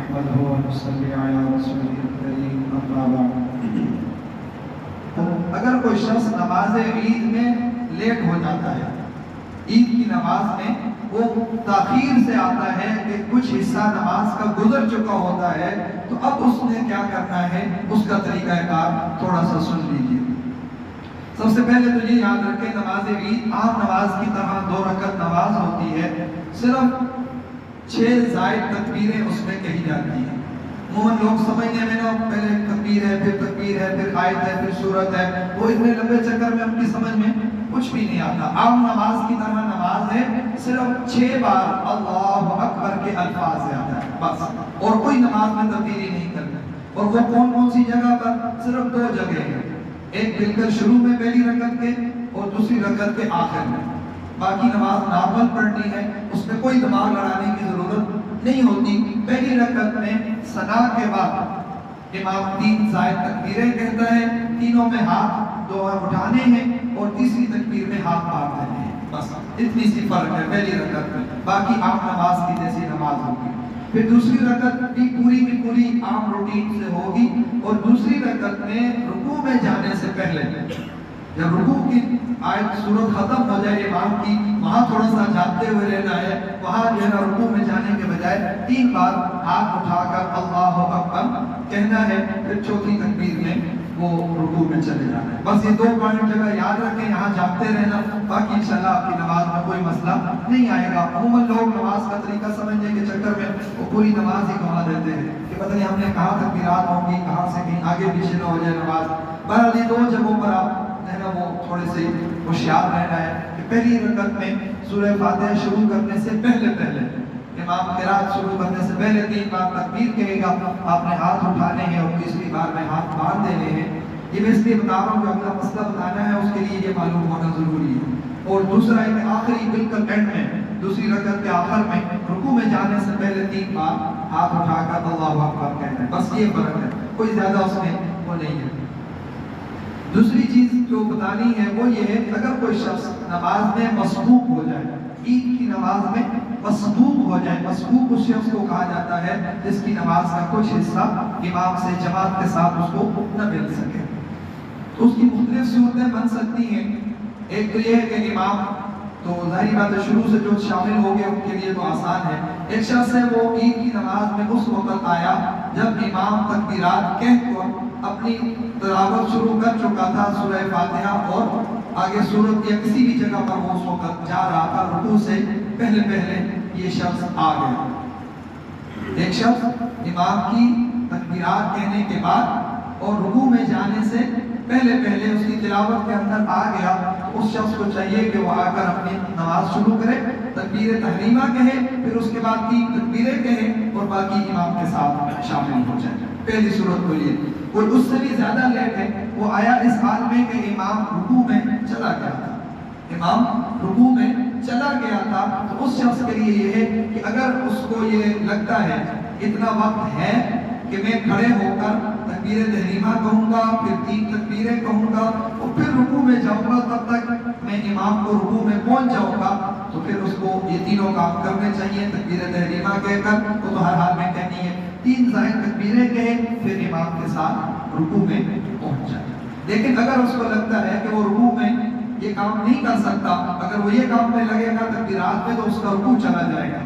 نحمده ونصلي على رسوله الكريم اما بعد. اگر کوئی شخص نماز عید میں لیٹ ہو جاتا ہے، عید کی نماز میں وہ تاخیر سے آتا ہے کہ کچھ حصہ نماز کا گزر چکا ہوتا ہے، تو اب اس نے کیا کرنا ہے، اس کا طریقہ کار تھوڑا سا سن لیجیے. سب سے پہلے تو یہ یاد رکھیں، نماز عید عام نماز کی طرح 2 رکعت نماز ہوتی ہے، صرف 6 زائد تکبیریں اس میں کہی جاتی ہیں. عموماً لوگ سمجھنے میں نا پہلے تکبیر ہے، پھر تکبیر ہے، پھر آیت ہے، پھر سورت ہے، وہ اتنے لمبے چکر میں ان کی سمجھ میں کچھ بھی نہیں آتا. عام نماز کی طرح نماز ہے، صرف 6 بار اللہ اکبر کے الفاظ سے آتا ہے بس، اور کوئی نماز میں تبدیلی نہیں کرنا. اور وہ کون سی جگہ پر؟ صرف 2 جگہ ہیں، ایک بالکل شروع میں پہلی رکعت کے اور دوسری رکعت کے آخر میں. باقی نماز نارمل پڑھنی ہے، اس میں کوئی دماغ لڑانے کی ضرورت نہیں ہوتی. پہلی رکعت میں ثنا کے بعد امام 3 زائد تکبیریں کہتا ہے، تینوں میں ہاتھ دعا اٹھانے ہیں اور تیسری تکبیر میں ہاتھ باندھ دینے ہیں. بس اتنی سی فرق ہے پہلی رکعت میں، باقی عام نماز کی جیسی نماز ہوگی. پھر دوسری رکعت بھی پوری عام روٹین سے ہوگی، اور دوسری رکعت میں رکوع میں جانے سے پہلے جب رکوع کی آیت سورت ختم ہو جائے امام کی، وہاں تھوڑا سا جاتے ہوئے رہنا ہے. وہاں جو ہے نا رکوع میں جانے کے بجائے 3 بار ہاتھ اٹھا کر اللہ اکبر کہنا ہے، پھر چوتھی تکبیر میں وہ رکوع میں چلے جانا ہے. بس یہ 2 پوائنٹ جگہ یاد رکھیں، یہاں جاتے رہنا، باقی انشاءاللہ آپ کی نماز میں کوئی مسئلہ نہیں آئے گا. عموماً لوگ نماز کا طریقہ سمجھنے کے چکر میں وہ پوری نماز ہی گنوا دیتے ہیں کہ پتہ نہیں ہم نے کہاں تکبیرات ہوں گی، کہاں سے کہیں آگے پیچھے نہ ہو جائے نماز. بہرحال یہ 2 جگہوں پر آپ وہ تھوڑے سے ہوشیار رہنا ہے کہ پہلی رکعت میں سورہ فاتحہ شروع کرنے سے پہلے امام قرات شروع کرنے سے پہلے 3 بار تکبیر کہے گا، آپ نے ہاتھ اٹھانے ہیں اور تیسری بار میں ہاتھ باندھ دینے ہیں. یہ میں اس لیے بتا رہا ہوں کہ اگلا مسئلہ بتانا ہے، اس کے لیے یہ معلوم ہونا ضروری ہے. اور دوسرا ہے کہ آخری بالکل اینڈ میں دوسری رکعت کے آخر میں رکوع میں جانے سے پہلے 3 بار ہاتھ اٹھا کر اللہ اکبر کہنا ہے. بس یہ فرق ہے، کوئی زیادہ اس میں وہ نہیں ہے. دوسری چیز جو بتانی ہے وہ یہ ہے، اگر کوئی شخص نماز میں مسبوق ہو جائے، عید کی نماز میں مسبوق ہو جائے، مسبوق اس شخص کو کہا جاتا ہے جس کی نماز کا کچھ حصہ امام سے جماعت کے ساتھ اس کو نہ مل سکے. تو اس کی مختلف صورتیں بن سکتی ہیں. ایک تو یہ ہے کہ امام تو ظاہری بات ہے شروع سے جو شامل ہو گئے ان کے لیے تو آسان ہے. ایک شخص ہے وہ عید کی نماز میں اس وقت آیا جب امام تکبیرات کہہ کر اپنی تلاوت شروع کر چکا تھا سورہ فاتحہ، اور آگے سورت یا کسی بھی جگہ پر وہ اس وقت جا رہا تھا، رکوع سے پہلے یہ شخص آ گیا. ایک شخص امام کی تکبیرات کہنے کے بعد اور رکوع میں جانے سے پہلے اس کی تلاوت کے اندر آ گیا، اس شخص کو چاہیے کہ وہ آ کر اپنی نماز شروع کرے، تکبیر تحریمہ کہے، پھر اس کے بعد 3 تکبیریں کہے اور باقی امام کے ساتھ شامل ہو جائے. پہلی صورت کو یہ. اور اس سے بھی زیادہ لیٹ ہے، وہ آیا اس حال میں کہ امام رکوع میں چلا گیا تھا. تو اس شخص کے لیے یہ ہے کہ اگر اس کو یہ لگتا ہے اتنا وقت ہے کہ میں کھڑے ہو کر تکبیر تحریمہ کہوں گا، پھر 3 تکبیریں کہوں گا اور پھر رکوع میں جاؤں گا، تب تک میں امام کو رکوع میں پہنچ جاؤں گا، تو پھر اس کو یہ تینوں کام کرنے چاہیے. تکبیر تحریمہ کہہ کر وہ تو ہر حال میں کہنی ہے، 3 زائد تکبیریں کہے، پھر امام کے ساتھ رکوع میں پہنچ جائے. لیکن اگر اس کو لگتا ہے کہ وہ رکوع میں یہ کام نہیں کر سکتا، اگر وہ یہ کام میں لگے گا تکبیرات میں تو اس کا رکوع چلا جائے گا.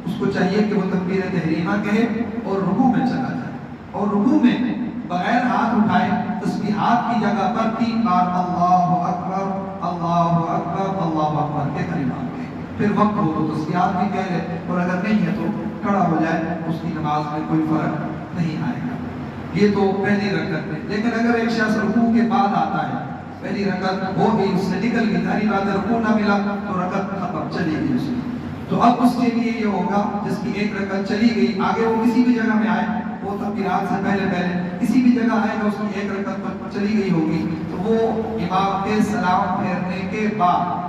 اس کو چاہیے کہ وہ تکبیر تحریمہ کہے اور رکوع میں چلا جائے، اور رکوع میں بغیر ہاتھ اٹھائے تسبیحات کی جگہ پر 3 بار اللہ اکبر کے کلمات کہے. پھر وقت ہو تو تسبیحات بھی کہہ لے، اور اگر نہیں ہے تو کھڑا ہو جائے، اس کی نماز میں کوئی فرق نہیں آئے گا. یہ تو پہلی رکعت میں. لیکن اگر ایک شخص رکوع کے بعد آتا ہے، پہلی رکعت ہو گئی، اس سے نکل گئی، ظاہری بات ہے رکوع نہ ملا تو رکعت ختم چلی گئی اس کی. تو اب اس کے لیے یہ ہوگا جس کی 1 رکعت چلی گئی، آگے وہ کسی بھی جگہ میں آئے، وہ تکبیرات سے پہلے کسی بھی جگہ آئے گا، اس کی 1 رکعت چلی گئی ہوگی، تو وہ امام کے سلام پھیرنے کے بعد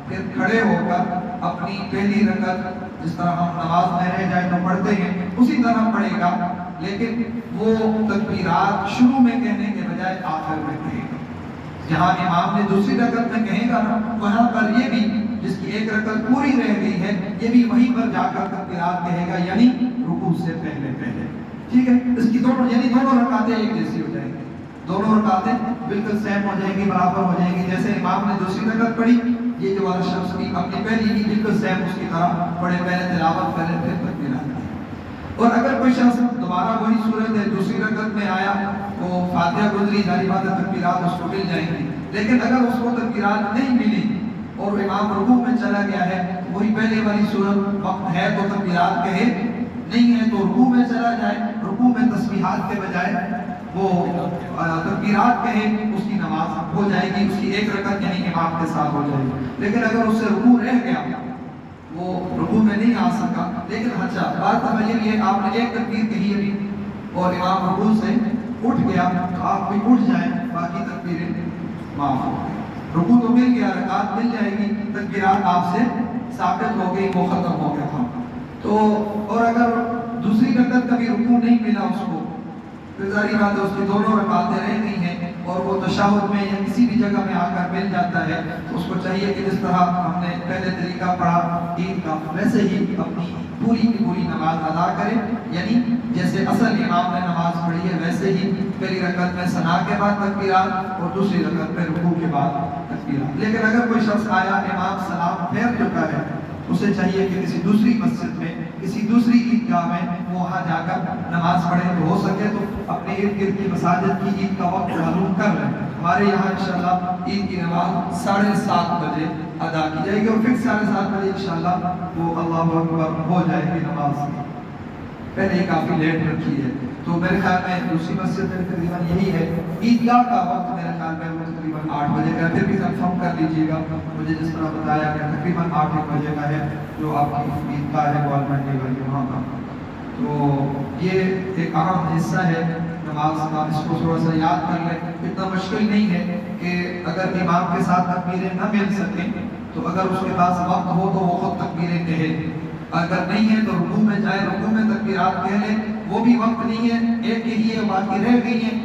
پھر کھڑے ہو کر اپنی پہلی رکعت جس طرح ہم نماز میں رہ جائے تو پڑھتے ہیں اسی طرح پڑھے گا، لیکن وہ تکبیرات شروع میں کہنے کے بجائے آخر میں کہے گا. جہاں امام نے دوسری رکعت میں کہے گا نا، وہاں پر یہ بھی جس کی 1 رکعت پوری رہ گئی ہے، یہ بھی وہیں پر جا کر تکبیرات کہے گا، یعنی رکوع سے پہلے. ٹھیک ہے، اس کی دونوں یعنی دونوں رکعتیں ایک جیسی ہو جائیں گی، دونوں رکعتیں بالکل سیم ہو جائیں گی، برابر ہو جائیں گی. جیسے امام نے دوسری رکعت پڑھی، یہ جو والا شخص بھی اپنی پہلی بھی بالکل سیم اس کی طرح پڑھے، پہلے تلاوت کرے پھر تکبیرات کرے. اور اگر کوئی شخص دوبارہ وہی صورت ہے، دوسری رکعت میں آیا، وہ فاتحہ گزری، ظاہر بات ہے تکبیرات اس کو مل جائیں گی. لیکن اگر اس کو تکبیرات نہیں ملی اور امام رکوع میں چلا گیا ہے، وہی پہلے والی صورت وقت ہے تو تکبیرات کہے، نہیں ہے تو رکوع میں چلا جائے، رکوع میں تسبیحات کے بجائے وہ تکبیرات کہے، اس کی نماز ہو جائے گی، اس کی ایک رکعت یعنی امام کے ساتھ ہو جائے گی. لیکن اگر اس سے رکوع رہ گیا، وہ رکوع میں نہیں آ سکا، لیکن اچھا بات سمجھ لیے آپ نے ایک تکبیر کہی ابھی اور امام رکوع سے اٹھ گیا، تو آپ بھی اٹھ جائیں، باقی تکبیریں معاف ہو گئی. رکوع تو مل گیا، رکعت مل جائے گی، تکبیرات آپ سے ثابت ہو گئی، وہ ختم ہو گیا تھا. تو اور اگر دوسری رکعت کا بھی رکوع نہیں ملا اس کو، پھر ظاہر بات ہے اس کی دونوں رکعتیں رہ گئی ہیں اور وہ تشہد میں یا کسی بھی جگہ میں آ کر مل جاتا ہے، تو اس کو چاہیے کہ جس طرح ہم نے پہلے طریقہ پڑھا عید کا، ویسے ہی اپنی پوری کی پوری نماز ادا کرے. یعنی جیسے اصل امام نے نماز پڑھی ہے ویسے ہی پہلی رکعت میں ثنا کے بعد تکبیرات اور دوسری رکعت میں رکوع کے بعد تکبیرات. لیکن اگر کوئی شخص آیا، امام سلام پھیر چکا ہے، اسے چاہیے کہ کسی دوسری مسجد میں، کسی دوسری عیدگاہ میں وہاں جا کر نماز پڑھے. تو ہو سکے تو اپنے ارد گرد کی مساجد کی عید کا وقت معلوم کر لیں. ہمارے یہاں انشاءاللہ عید کی نماز 7:30 بجے ادا کی جائے گی اور پھر 7:30 بجے انشاءاللہ وہ اللہ اکبر ہو جائے گی نماز. پہلے ہی کافی لیٹ رکھی ہے، تو میرے خیال میں دوسری مسجد میں تقریباً یہی ہے. عیدگاہ کا وقت میرے خیال میں وہ تقریباً 8 بجے کا ہے، پھر بھی کنفرم کر لیجیے گا. مجھے جس طرح بتایا کہ تقریباً 8 بجے کا ہے جو آپ کی عیدگاہ ہے گورنمنٹ والی وہاں کا. تو یہ ایک اہم حصہ ہے نماز کا، اس کو تھوڑا سا یاد کر لیں. اتنا مشکل نہیں ہے کہ اگر امام کے ساتھ تکبیریں نہ مل سکیں تو اگر اس کے پاس وقت ہو تو وہ خود تکبیریں کہے، اگر نہیں ہے تو رکوع میں جائے، رکوع میں تکبیرات کہہ لے. وہ بھی وقت نہیں ہے، ایک ہی ہے باقی رہ گئی ہیں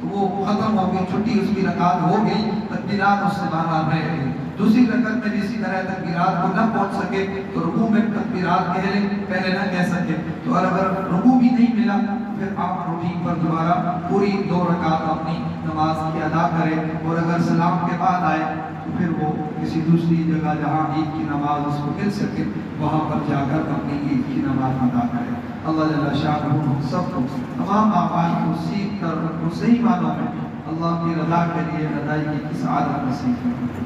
تو وہ ختم ہو گئی، چھٹی اس کی رکعت ہو گئی، تکبیرات اس سے باہر رہ گئی. دوسری رکعت میں بھی اسی طرح تکبیرات کو نہ پہنچ سکے تو رکوع میں تکبیرات کہہ لے، پہلے نہ کہہ سکے تو اگر رکوع بھی نہیں ملا پھر آپ روٹین پر دوبارہ پوری 2 رکعت اپنی نماز کی ادا کرے. اور اگر سلام کے بعد آئے تو پھر وہ کسی دوسری جگہ جہاں عید کی نماز اس کو مل سکے وہاں پر جا کر اپنی عید کی نماز ادا کرے. اللہ جل شانہ سب کو تمام اعمال کو سیکھ کر ان کو صحیح معنوں میں اللہ کی رضا کے لیے ادائیگی کی سعادت نصیب کرے.